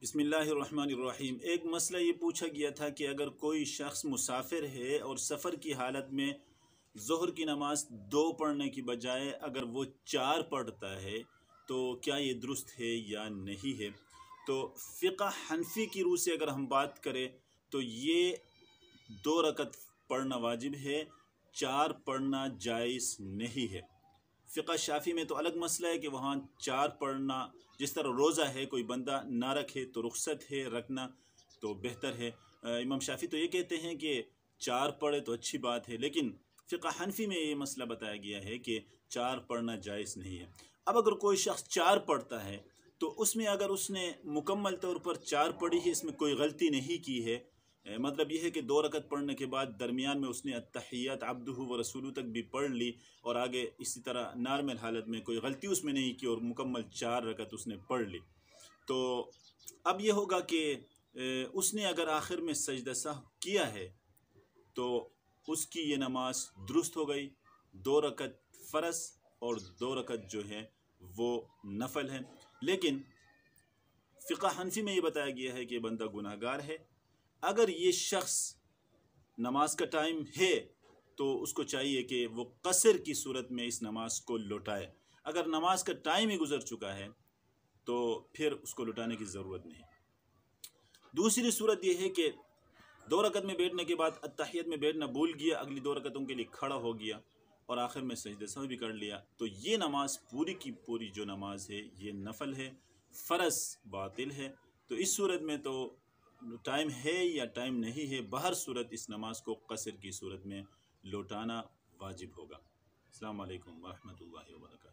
بسم اللہ الرحمن الرحیم۔ ایک مسئلہ یہ پوچھا گیا تھا کہ اگر کوئی شخص مسافر ہے اور سفر کی حالت میں ظہر کی نماز 2 پڑھنے کی بجائے اگر وہ 4 پڑھتا ہے تو کیا یہ درست ہے یا نہیں ہے؟ تو فقہ حنفی کی روح سے اگر ہم بات کریں تو یہ 2 رکعت پڑھنا واجب ہے، 4 پڑھنا جائز نہیں ہے۔ فقہ شافی میں تو الگ مسئلہ ہے کہ وہاں 4 پڑھنا، جس طرح روزہ ہے کوئی بندہ نہ رکھے تو رخصت ہے، رکھنا تو بہتر ہے۔ امام شافی تو یہ کہتے ہیں کہ 4 پڑھے تو اچھی بات ہے، لیکن فقہ حنفی میں یہ مسئلہ بتایا گیا ہے کہ 4 پڑھنا جائز نہیں ہے۔ اب اگر کوئی شخص 4 پڑھتا ہے تو اس میں اگر اس نے مکمل طور پر 4 پڑھی ہے، اس میں کوئی غلطی نہیں کی ہے، مطلب یہ ہے کہ 2 رکعت پڑھنے کے بعد درمیان میں اس نے التحیات عبدہ و رسولہ تک بھی پڑھ لی اور آگے اسی طرح نارمل حالت میں کوئی غلطی اس میں نہیں کی اور مکمل 4 رکعت اس نے پڑھ لی، تو اب یہ ہوگا کہ اس نے اگر آخر میں سجدہ سہو کیا ہے تو اس کی یہ نماز درست ہو گئی۔ 2 رکعت فرض اور 2 رکعت جو ہے وہ نفل ہے، لیکن فقہ حنفی میں یہ بتایا گیا ہے کہ بندہ گناہ گار ہے۔ اگر یہ شخص نماز کا ٹائم ہے تو اس کو چاہیے کہ وہ قصر کی صورت میں اس نماز کو لوٹائے۔ اگر نماز کا ٹائم ہی گزر چکا ہے تو پھر اس کو لوٹانے کی ضرورت نہیں۔ دوسری صورت یہ ہے کہ 2 رکعت میں بیٹھنے کے بعد التحیات میں بیٹھنا بھول گیا، اگلی 2 رکعتوں کے لیے کھڑا ہو گیا اور آخر میں سجدہ سہو بھی کر لیا، تو یہ نماز پوری کی پوری جو نماز ہے یہ نفل ہے، فرض باطل ہے۔ تو اس صورت میں تو ٹائم ہے یا ٹائم نہیں ہے، بہر صورت اس نماز کو قصر کی صورت میں لوٹانا واجب ہوگا۔ السلام علیکم ورحمۃ اللہ وبرکاتہ۔